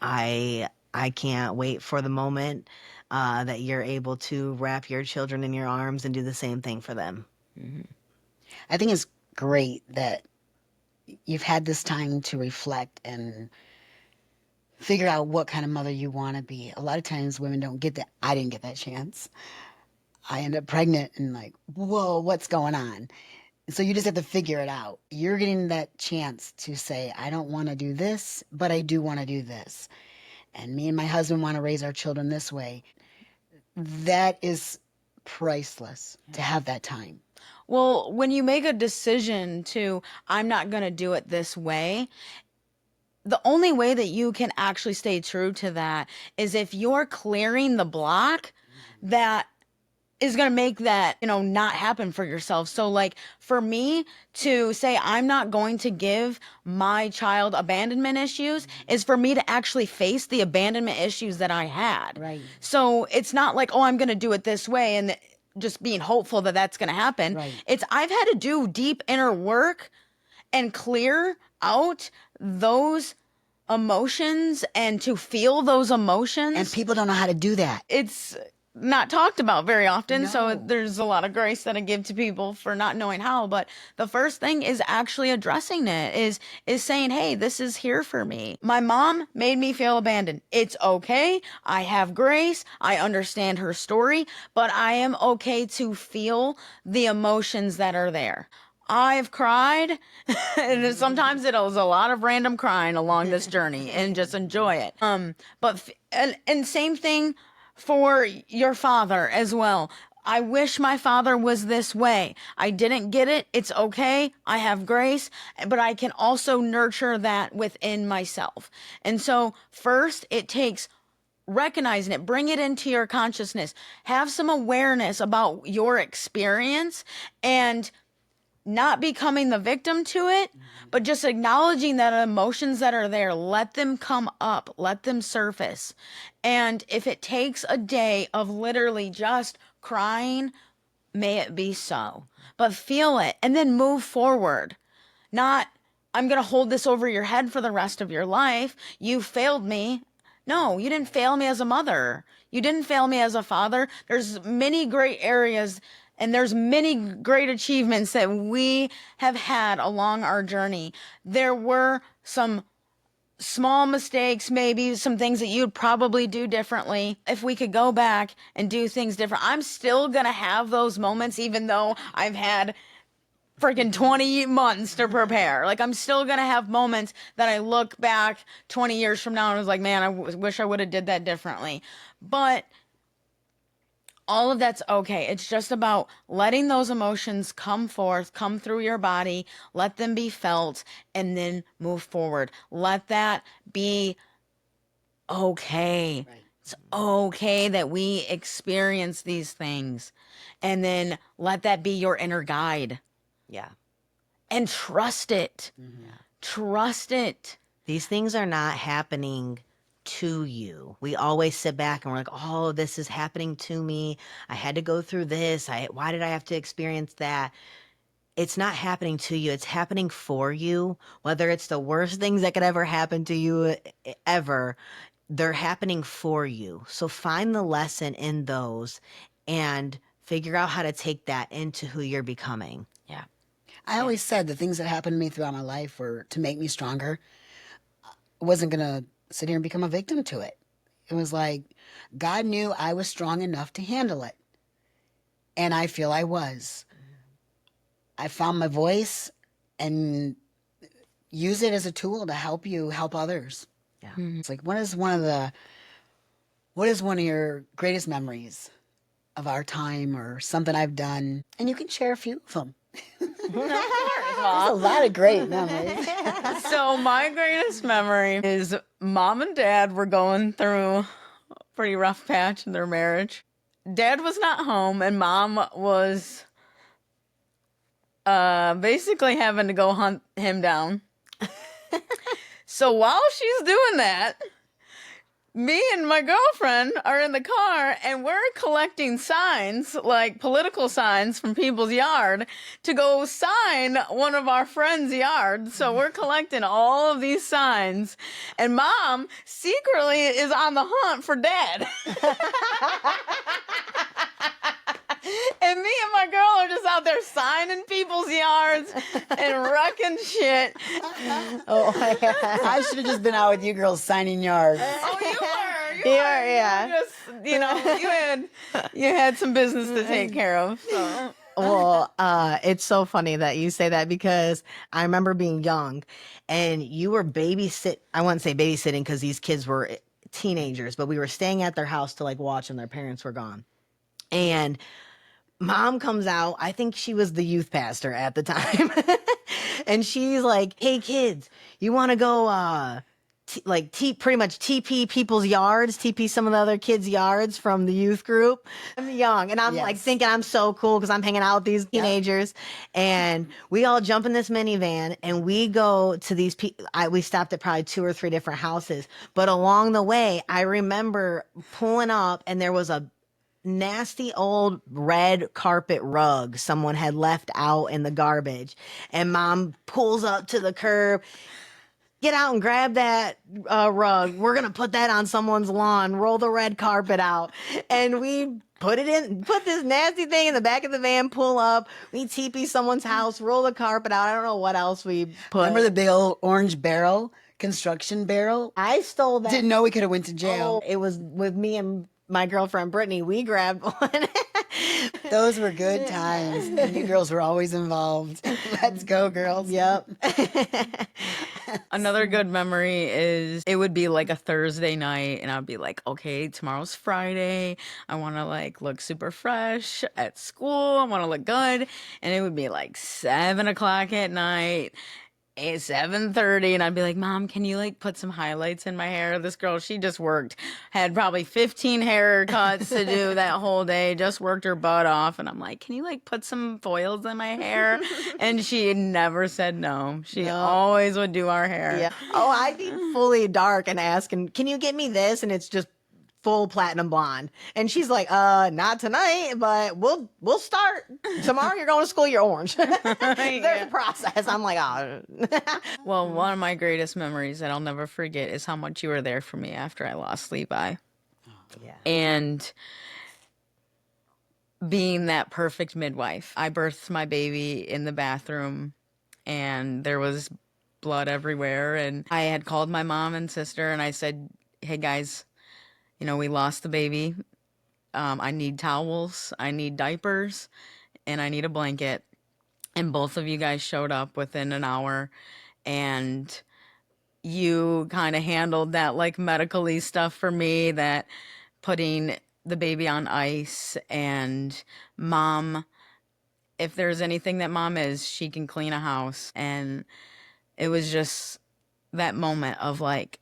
I can't wait for the moment that you're able to wrap your children in your arms and do the same thing for them. I think it's great that you've had this time to reflect and figure out what kind of mother you want to be. A lot of times women don't get that. I didn't get that chance. I end up pregnant and like, whoa, what's going on? So you just have to figure it out. You're getting that chance to say, I don't want to do this, but I do want to do this. And me and my husband want to raise our children this way. That is priceless to have that time. Well, when you make a decision to, I'm not going to do it this way, the only way that you can actually stay true to that is if you're clearing the block that is going to make that, not happen for yourself. So like for me to say I'm not going to give my child abandonment issues is for me to actually face the abandonment issues that I had. Right. So it's not like, oh, I'm going to do it this way and just being hopeful that that's going to happen. Right. It's I've had to do deep inner work and clear out those emotions and to feel those emotions. And people don't know how to do that. It's not talked about very often. So No. there's a lot of grace that I give to people for not knowing how. But the first thing is actually addressing it, is saying, hey, this is here for me. My mom made me feel abandoned. It's okay. I have grace. I understand her story, but I am okay to feel the emotions that are there. I've cried, and sometimes it was a lot of random crying along this journey, and just enjoy it. And same thing for your father as well. I wish my father was this way. I didn't get it. It's okay. I have grace, but I can also nurture that within myself. And so first it takes recognizing it, bring it into your consciousness, have some awareness about your experience, and not becoming the victim to it, but just acknowledging that emotions that are there, let them come up, let them surface. And if it takes a day of literally just crying, may it be so. But feel it and then move forward. Not, I'm going to hold this over your head for the rest of your life. You failed me. No, you didn't fail me as a mother. You didn't fail me as a father. There's many great areas and there's many great achievements that we have had along our journey. There were some small mistakes, maybe some things that you'd probably do differently. If we could go back and do things different, I'm still going to have those moments, even though I've had freaking 20 months to prepare. Like, I'm still going to have moments that I look back 20 years from now and was like, man, I wish I would have did that differently. But all of that's okay. It's just about letting those emotions come forth, come through your body, let them be felt, and then move forward. Let that be okay. Right. It's okay that we experience these things. And then let that be your inner guide. Yeah. And trust it. Mm-hmm. Trust it. These things are not happening to you. We always sit back and we're like, oh, this is happening to me. I had to go through this. Why did I have to experience that? It's not happening to you. It's happening for you. Whether it's the worst things that could ever happen to you ever, they're happening for you. So find the lesson in those and figure out how to take that into who you're becoming. Yeah. I always said the things that happened to me throughout my life were to make me stronger. I wasn't going to sit here and become a victim to it. It was like God knew I was strong enough to handle it. And I feel I was. I found my voice and use it as a tool to help you help others. Yeah. It's like, what is one of your greatest memories of our time or something I've done, and you can share a few of them. Of course, There's a Mom. lot of great memories. So my greatest memory is Mom and Dad were going through a pretty rough patch in their marriage. Dad was not home, and Mom was basically having to go hunt him down. So while she's doing that, me and my girlfriend are in the car and we're collecting signs, like political signs from people's yard, to go sign one of our friends' yards. So we're collecting all of these signs, and Mom secretly is on the hunt for Dad. And me and my girl are just out there signing people's yards and wrecking shit. Oh my God. I should have just been out with you girls signing yards. Oh, you were. You were, yeah. You just, you had some business to take care of. So. Well, it's so funny that you say that because I remember being young and you were I wouldn't say babysitting because these kids were teenagers, but we were staying at their house to like watch and their parents were gone. And Mom comes out. I think she was the youth pastor at the time. And she's like, hey kids, you want to go pretty much TP people's yards, TP some of the other kids' yards from the youth group. I'm young and I'm like Yes. thinking I'm so cool because I'm hanging out with these teenagers. And we all jump in this minivan and we go to these we stopped at probably 2 or 3 different houses. But along the way, I remember pulling up and there was a nasty old red carpet rug someone had left out in the garbage. And Mom pulls up to the curb. Get out and grab that rug. We're going to put that on someone's lawn, roll the red carpet out. And we put this nasty thing in the back of the van, pull up. We TP someone's house, roll the carpet out. I don't know what else we put. Remember the big old orange barrel, construction barrel? I stole that. Didn't know we could have went to jail. It was with me and my girlfriend, Brittany. We grabbed one. Those were good times. And you girls were always involved. Let's go, girls. Yep. Another good memory is it would be like a Thursday night and I'd be like, okay, tomorrow's Friday. I want to like look super fresh at school. I want to look good. And it would be like 7 o'clock at night. 7:30 and I'd be like, Mom, can you like put some highlights in my hair? This girl, she just worked, had probably 15 haircuts to do that whole day, just worked her butt off. And I'm like, can you like put some foils in my hair? And she never said no. She always would do our hair. Yeah. Oh, I'd be fully dark and asking, can you get me this? And it's just full platinum blonde. And she's like, not tonight, but we'll start. Tomorrow you're going to school, you're orange. There's a process. I'm like, oh. Well, one of my greatest memories that I'll never forget is how much you were there for me after I lost Levi. Yeah. And being that perfect midwife. I birthed my baby in the bathroom and there was blood everywhere. And I had called my mom and sister and I said, hey guys, we lost the baby. I need towels, I need diapers, and I need a blanket. And both of you guys showed up within an hour and you kind of handled that like medically stuff for me, that putting the baby on ice. And Mom, if there's anything that Mom is, she can clean a house. And it was just that moment of like,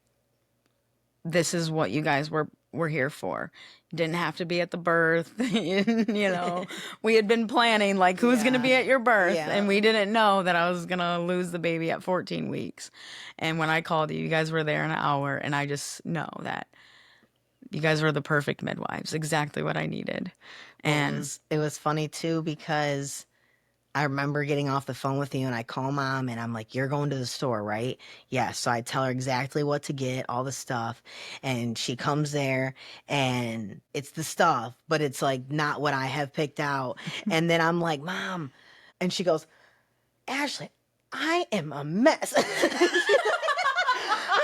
this is what you guys were here for. You didn't have to be at the birth. We had been planning like who's going to be at your birth. Yeah. And we didn't know that I was going to lose the baby at 14 weeks. And when I called you guys were there in an hour. And I just know that you guys were the perfect midwives, exactly what I needed. And it was funny too because I remember getting off the phone with you and I call Mom and I'm like, you're going to the store, right? Yeah. So I tell her exactly what to get, all the stuff. And she comes there and it's the stuff, but it's like not what I have picked out. And then I'm like, Mom. And she goes, Ashley, I am a mess.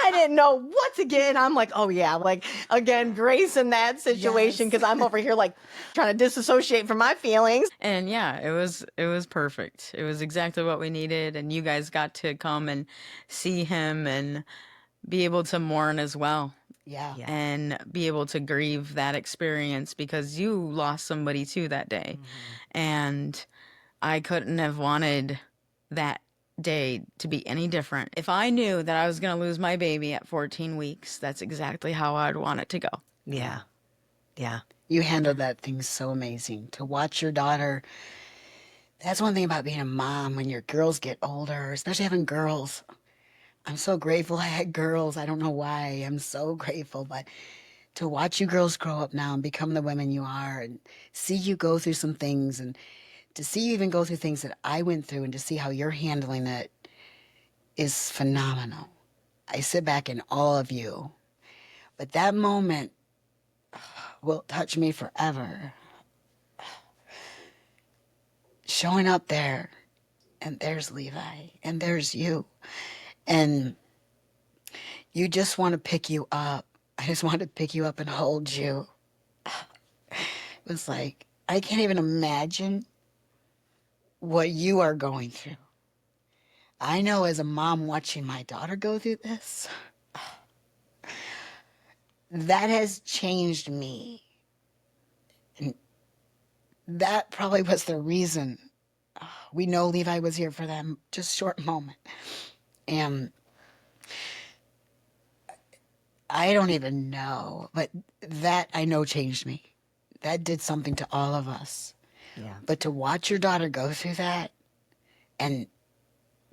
I didn't know what to get. And I'm like, oh yeah, like again, Grace in that situation because I'm over here like trying to disassociate from my feelings. And yeah, it was perfect. It was exactly what we needed. And you guys got to come and see him and be able to mourn as well. Yeah. Yeah. and be able to grieve that experience because you lost somebody too that day. And I couldn't have wanted that day to be any different. If I knew that I was going to lose my baby at 14 weeks, that's exactly how I'd want it to go. Yeah. Yeah. You handled that thing so amazing. To watch your daughter. That's one thing about being a mom when your girls get older, especially having girls. I'm so grateful I had girls. I don't know why. I'm so grateful. But to watch you girls grow up now and become the women you are and see you go through some things and to see you even go through things that I went through and to see how you're handling it is phenomenal. I sit back in awe of you. But that moment will touch me forever. Showing up there, and there's Levi, and there's you. And you just want to pick you up. I just want to pick you up and hold you. It was like, I can't even imagine what you are going through. I know as a mom watching my daughter go through this, that has changed me. And that probably was the reason we know Levi was here for that just short moment. And I don't even know, but that I know changed me. That did something to all of us. Yeah. But to watch your daughter go through that and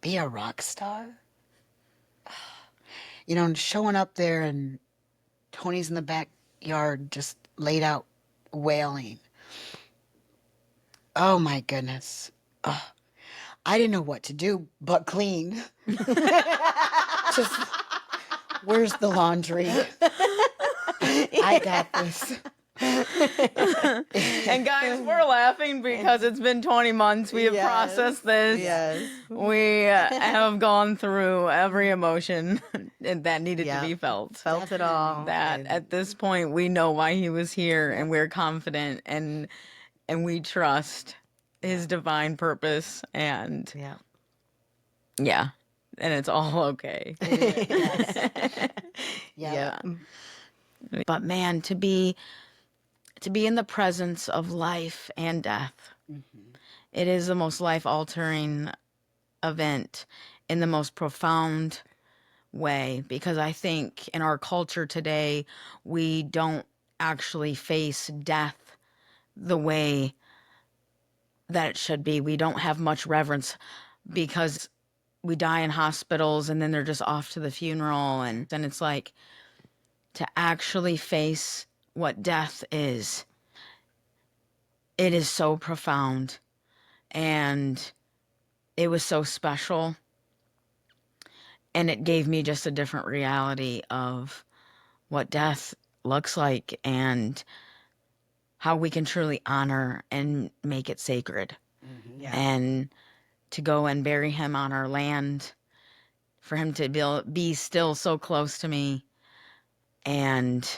be a rock star, you know, and showing up there and Tony's in the backyard just laid out wailing. Oh my goodness. I didn't know what to do but clean. Just, where's the laundry? I got this. And guys, we're laughing because it's been 20 months. We have Yes. processed this. Yes. We have gone through every emotion that needed Yeah. to be felt. Felt it all. That and- at this point we know why he was here, and we're confident and we trust his divine purpose, and yeah. yeah, and it's all okay. Yeah. But man, to be in the presence of life and death, it is the most life-altering event in the most profound way, because I think in our culture today, we don't actually face death the way that it should be. We don't have much reverence because we die in hospitals and then they're just off to the funeral. And then it's like to actually face what death is. It is so profound, and it was so special. And it gave me just a different reality of what death looks like and how we can truly honor and make it sacred. Yeah. And to go and bury him on our land, for him to be still so close to me. And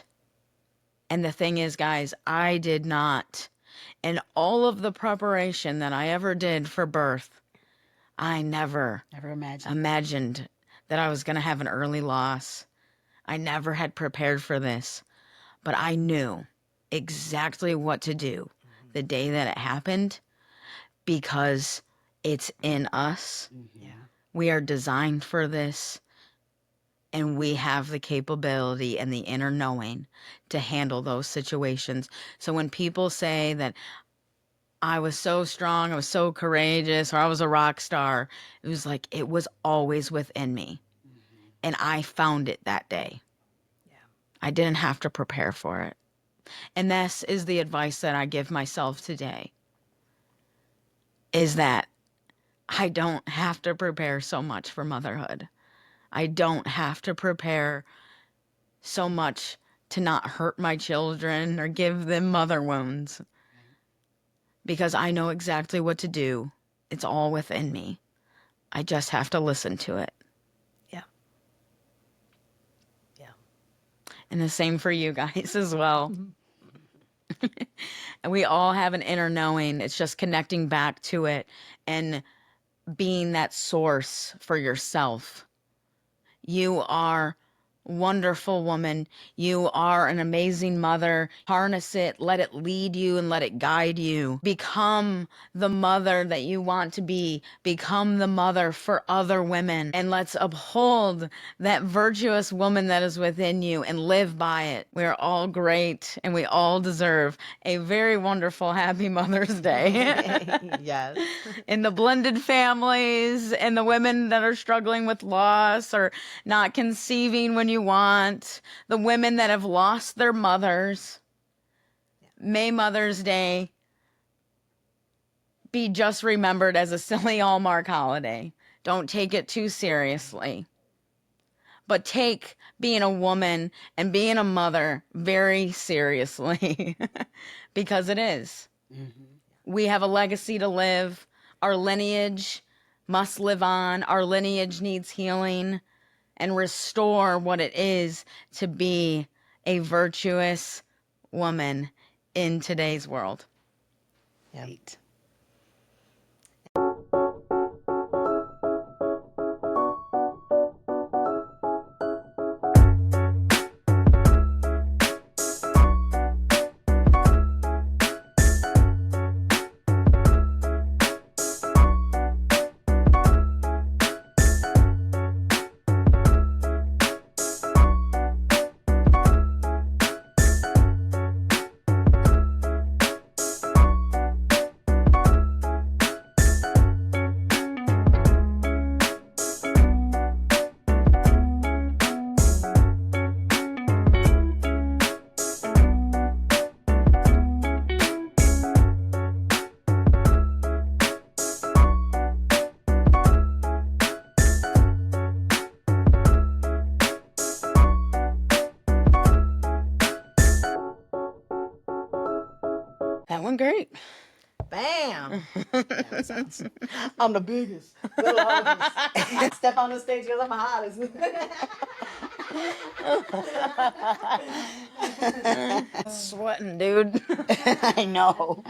the thing is, guys, I did not, in all of the preparation that I ever did for birth, I never imagined that I was going to have an early loss. I never had prepared for this, but I knew exactly what to do the day that it happened, because it's in us. Yeah. We are designed for this, and we have the capability and the inner knowing to handle those situations. So when people say that I was so strong, I was so courageous, or I was a rock star, it was like it was always within me. And I found it that day. Yeah. I didn't have to prepare for it. And this is the advice that I give myself today, is that I don't have to prepare so much for motherhood. I don't have to prepare so much to not hurt my children or give them mother wounds, because I know exactly what to do. It's all within me. I just have to listen to it. Yeah. Yeah. And the same for you guys as well. And we all have an inner knowing. It's just connecting back to it and being that source for yourself. You are wonderful woman. You are an amazing mother. Harness it, let it lead you, and let it guide you. Become the mother that you want to be. Become the mother for other women. And let's uphold that virtuous woman that is within you and live by it. We're all great and we all deserve a very wonderful, happy Mother's Day. Yes. In the blended families and the women that are struggling with loss or not conceiving when you want, the women that have lost their mothers. May Mother's Day be just remembered as a silly Hallmark holiday. Don't take it too seriously. But take being a woman and being a mother very seriously because it is. We have a legacy to live. Our lineage must live on. Our lineage needs healing and restore what it is to be a virtuous woman in today's world. Right. That went great. Bam. That was awesome. I'm the biggest. Little homies. Step on the stage because I'm the hottest. Sweating, dude. I know.